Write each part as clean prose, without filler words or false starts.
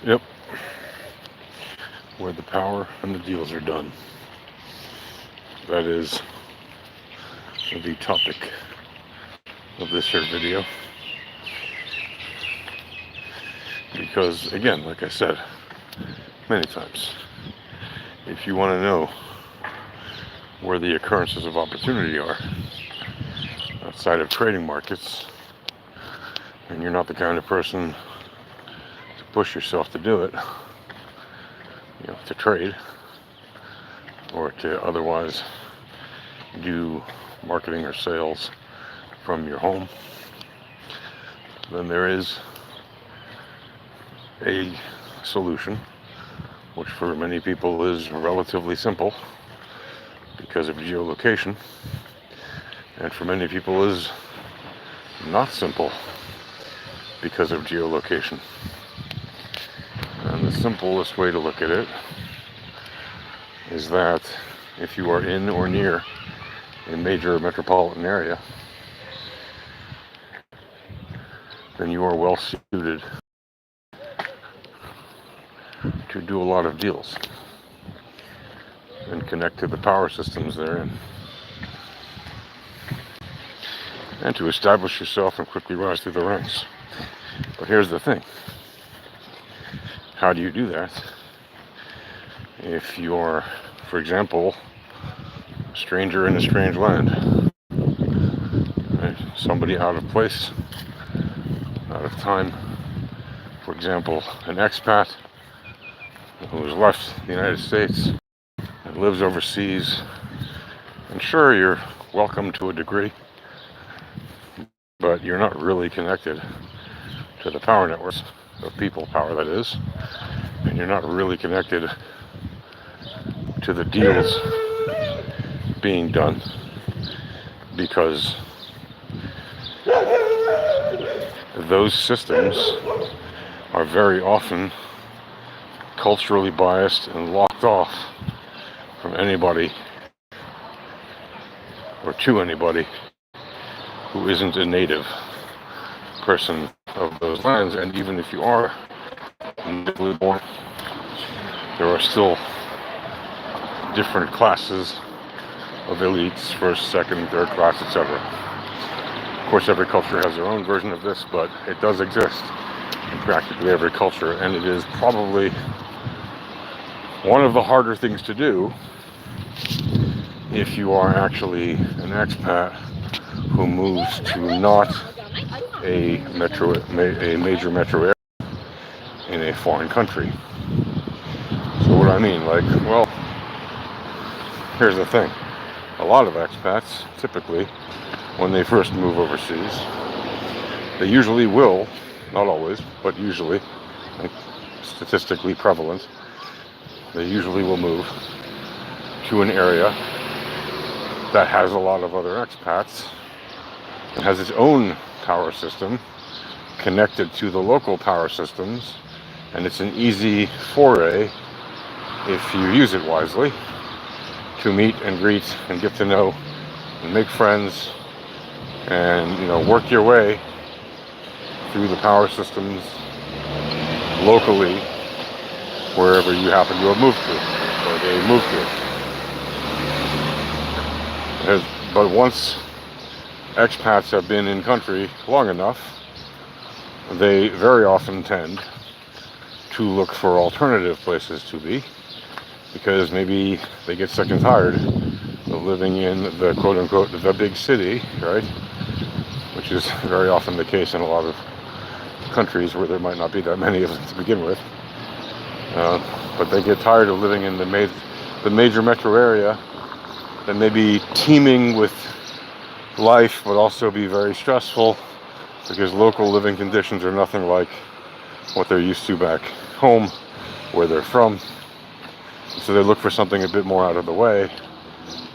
Yep, where the power and the deals are done. That is the topic of this here video. Because, again, like I said many times, if you want to know where the occurrences of opportunity are outside of trading markets, and you're not the kind of person to push yourself to do it, to trade or to otherwise do marketing or sales from your home, then there is a solution, which for many people is relatively simple because of geolocation, and for many people is not simple because of geolocation. And the simplest way to look at it is that if you are in or near a major metropolitan area, then you are well suited to do a lot of deals and connect to the power systems they're in, and to establish yourself and quickly rise through the ranks. But here's the thing. How do you do that if you're, for example, a stranger in a strange land? Right? Somebody out of place, out of time. For example, an expat who has left the United States and lives overseas. And sure, you're welcome to a degree, but you're not really connected to the power networks of people power, that is, and you're not really connected to the deals being done, because those systems are very often culturally biased and locked off from anybody or to anybody who isn't a native person of those lands. And even if you are natively born, there are still different classes of elites, first, second, third class, etc. Of course, every culture has their own version of this, but it does exist in practically every culture, and it is probably one of the harder things to do if you are actually an expat who moves to not a major metro area in a foreign country. So what I mean, well, here's the thing. A lot of expats, typically, when they first move overseas, they usually will, not always, but usually, like statistically prevalent, they usually will move to an area that has a lot of other expats, and has its own power system connected to the local power systems, and it's an easy foray, if you use it wisely, to meet and greet and get to know and make friends and work your way through the power systems locally wherever you happen to have moved to, or they moved to. But once expats have been in country long enough, they very often tend to look for alternative places to be, because maybe they get sick and tired of living in the quote-unquote the big city, right? Which is very often the case in a lot of countries where there might not be that many of them to begin with. But they get tired of living in the major metro area that may be teeming with life, but also be very stressful, because local living conditions are nothing like what they're used to back home, where they're from. So they look for something a bit more out of the way,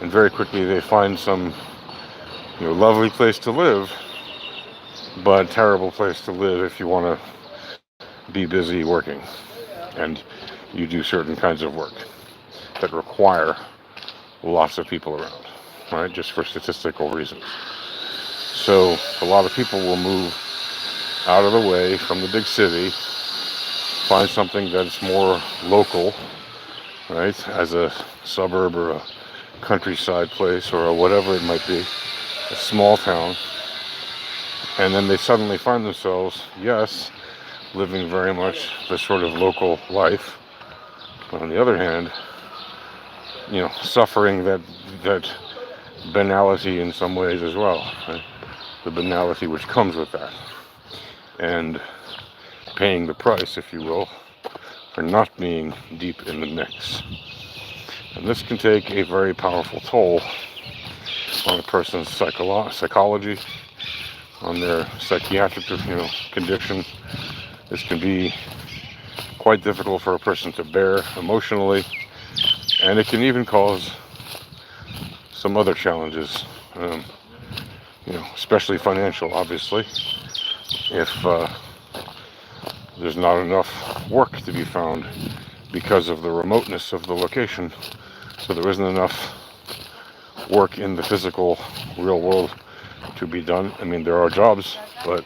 and very quickly they find some lovely place to live, but terrible place to live if you want to be busy working and you do certain kinds of work that require lots of people around, right? Just for statistical reasons. So a lot of people will move out of the way from the big city find something that's more local, right, as a suburb or a countryside place or a whatever it might be, a small town, and then they suddenly find themselves, yes, living very much the sort of local life, but on the other hand, suffering that banality in some ways as well, right? The banality which comes with that, and paying the price, if you will, for not being deep in the mix. And this can take a very powerful toll on a person's psychology, on their psychiatric, condition. This can be quite difficult for a person to bear emotionally, and it can even cause some other challenges, especially financial, obviously, if there's not enough work to be found because of the remoteness of the location. So there isn't enough work in the physical real world to be done. I mean, there are jobs, but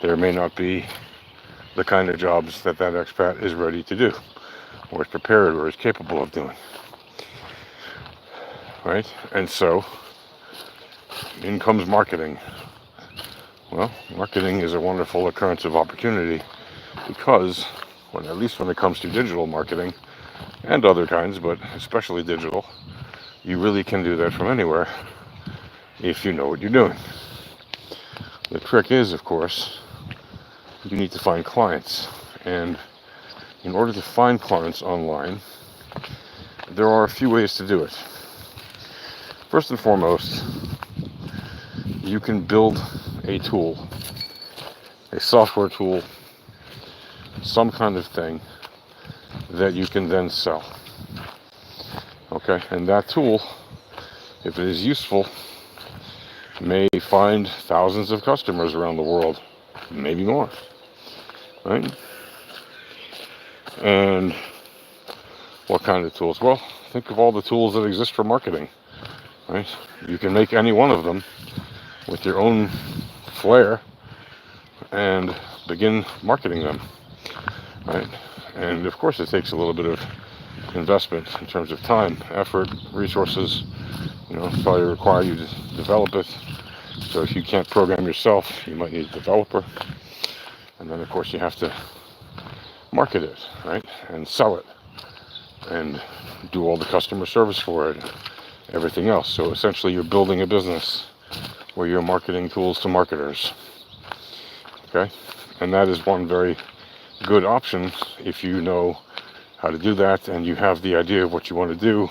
there may not be the kind of jobs that expat is ready to do, or is prepared, or is capable of doing. Right? And so, in comes marketing. Well, marketing is a wonderful occurrence of opportunity because, at least when it comes to digital marketing, and other kinds, but especially digital, you really can do that from anywhere if you know what you're doing. The trick is, of course, you need to find clients. And in order to find clients online, there are a few ways to do it. First and foremost, you can build a tool, a software tool, some kind of thing that you can then sell. Okay, and that tool, if it is useful, may find thousands of customers around the world, maybe more, right? And what kind of tools? Well, think of all the tools that exist for marketing, right? You can make any one of them with your own flair and begin marketing them, right? And of course it takes a little bit of investment in terms of time, effort, resources. It's probably require you to develop it. So if you can't program yourself, you might need a developer. And then of course you have to market it, right? And sell it and do all the customer service for it, everything else. So essentially you're building a business where you're marketing tools to marketers. Okay? And that is one very good option if you know how to do that and you have the idea of what you want to do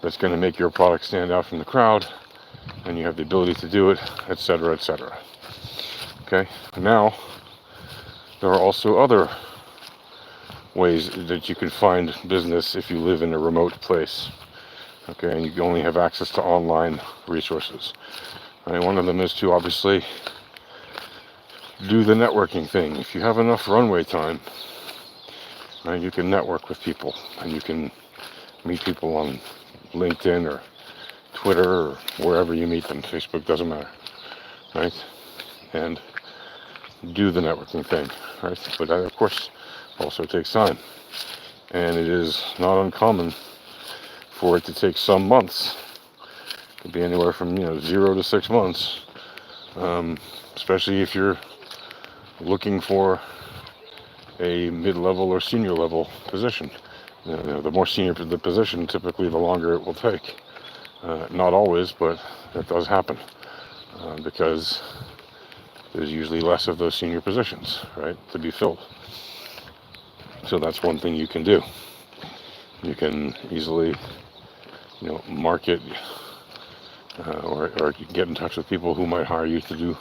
that's going to make your product stand out from the crowd, and you have the ability to do it, etc., etc. Okay? Now, there are also other ways that you can find business if you live in a remote place. Okay, and you only have access to online resources. Right? One of them is to obviously do the networking thing. If you have enough runway time, right, you can network with people, and you can meet people on LinkedIn or Twitter or wherever you meet them. Facebook, doesn't matter, right? And do the networking thing, right? But that, of course, also takes time, and it is not uncommon for it to take some months. It could be anywhere from 0 to 6 months, especially if you're looking for a mid-level or senior level position. The more senior the position, typically the longer it will take. Not always, but that does happen because there's usually less of those senior positions, right, to be filled. So that's one thing you can do. You can easily, market or get in touch with people who might hire you to do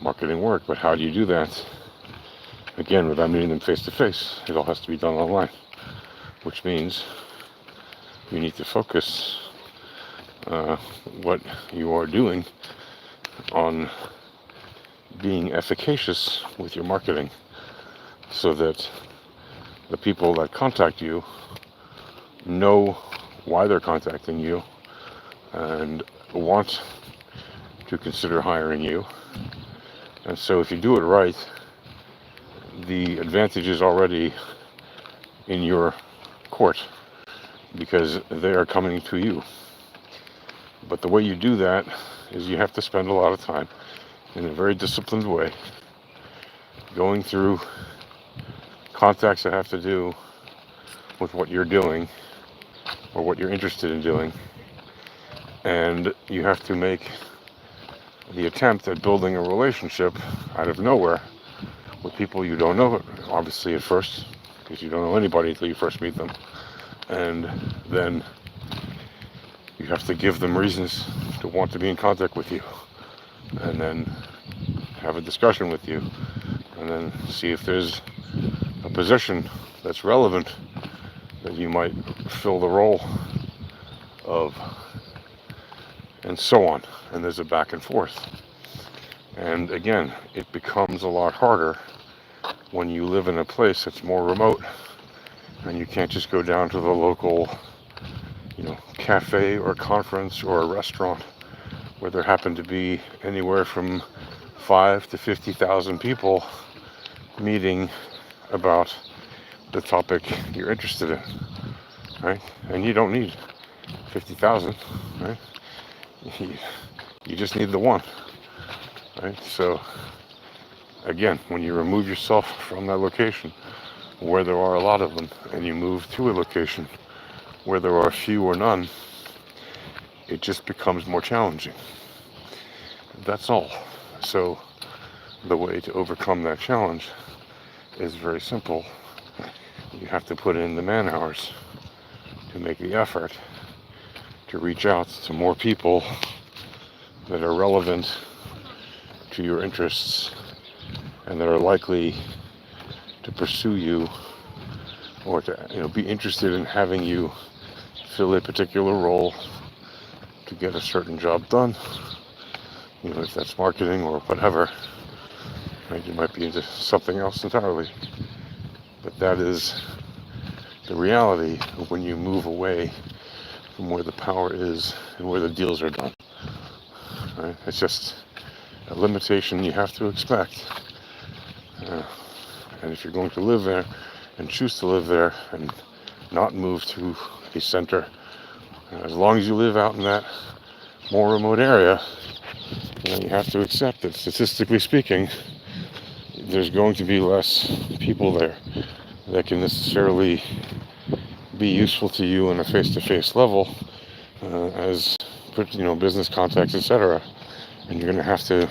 marketing work. But how do you do that? Again, without meeting them face to face, it all has to be done online, which means you need to focus what you are doing on being efficacious with your marketing so that the people that contact you know why they're contacting you and want to consider hiring you. And so if you do it right, the advantage is already in your court because they are coming to you. But the way you do that is you have to spend a lot of time in a very disciplined way going through contacts that have to do with what you're doing or what you're interested in doing, and you have to make the attempt at building a relationship out of nowhere with people you don't know, obviously at first, because you don't know anybody until you first meet them, and then you have to give them reasons to want to be in contact with you, and then have a discussion with you, and then see if there's a position that's relevant that you might fill the role of, and so on. And there's a back and forth. And again, it becomes a lot harder when you live in a place that's more remote and you can't just go down to the local, cafe or conference or a restaurant where there happen to be anywhere from 5 to 50,000 people meeting about the topic you're interested in, right? And you don't need 50,000, right? You just need the one, right? So again, when you remove yourself from that location where there are a lot of them and you move to a location where there are few or none, it just becomes more challenging. That's all. So the way to overcome that challenge is very simple. You have to put in the man hours to make the effort to reach out to more people that are relevant to your interests and that are likely to pursue you or to be interested in having you fill a particular role to get a certain job done. If that's marketing or whatever, right? You might be into something else entirely. But that is the reality of when you move away from where the power is and where the deals are done. Right? It's just a limitation you have to expect. And if you're going to live there and choose to live there and not move to a center, as long as you live out in that more remote area, you have to accept that statistically speaking, there's going to be less people there that can necessarily be useful to you on a face-to-face level as business contacts, etc. And you're going to have to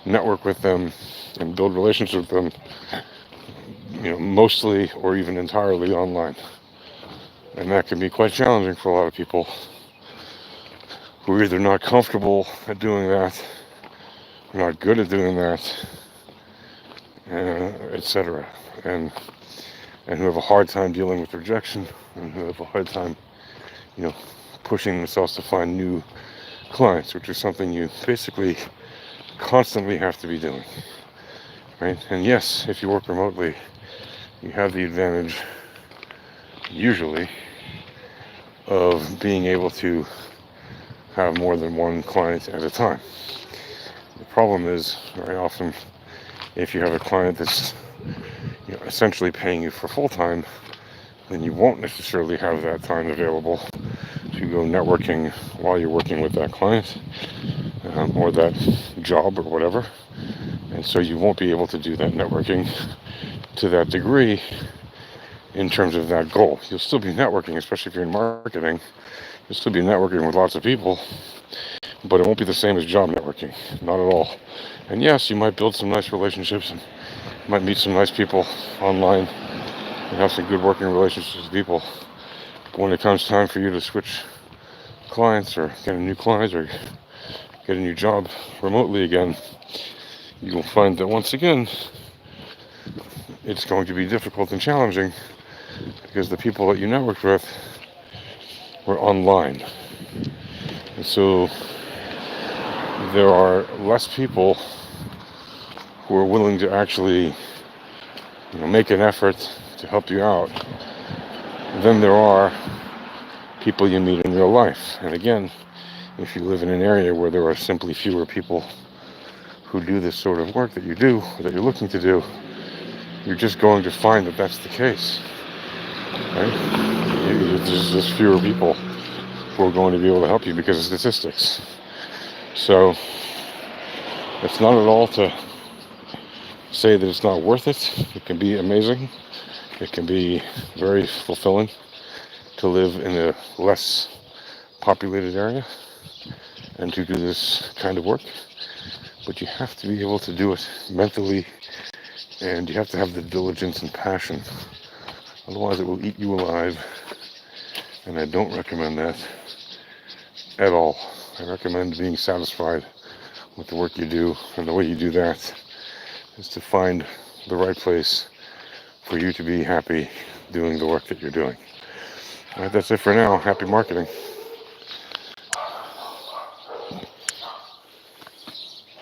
network with them and build relationships with them, mostly or even entirely online. And that can be quite challenging for a lot of people who are either not comfortable at doing that, not good at doing that, etc. And who have a hard time dealing with rejection, and who have a hard time, pushing themselves to find new clients, which is something you basically constantly have to be doing, right? And yes, if you work remotely, you have the advantage, usually, of being able to have more than one client at a time. The problem is, very often, if you have a client that's essentially paying you for full-time, then you won't necessarily have that time available to go networking while you're working with that client or that job or whatever. And so you won't be able to do that networking to that degree in terms of that goal. You'll still be networking, especially if you're in marketing. You'll still be networking with lots of people, but it won't be the same as job networking, not at all. And yes, you might build some nice relationships and might meet some nice people online and have some good working relationships with people. But when it comes time for you to switch clients or get a new client or get a new job remotely again, you will find that once again, it's going to be difficult and challenging because the people that you networked with were online. And so there are less people who are willing to actually make an effort to help you out than there are people you meet in real life. And again, if you live in an area where there are simply fewer people who do this sort of work that you do, or that you're looking to do, you're just going to find that that's the case, right? There's just fewer people who are going to be able to help you because of statistics. So it's not at all to say that it's not worth it. It can be amazing. It can be very fulfilling to live in a less populated area and to do this kind of work. But you have to be able to do it mentally, and you have to have the diligence and passion. Otherwise it will eat you alive, and I don't recommend that at all. I recommend being satisfied with the work you do, and the way you do that is to find the right place for you to be happy doing the work that you're doing. All right, that's it for now. Happy marketing.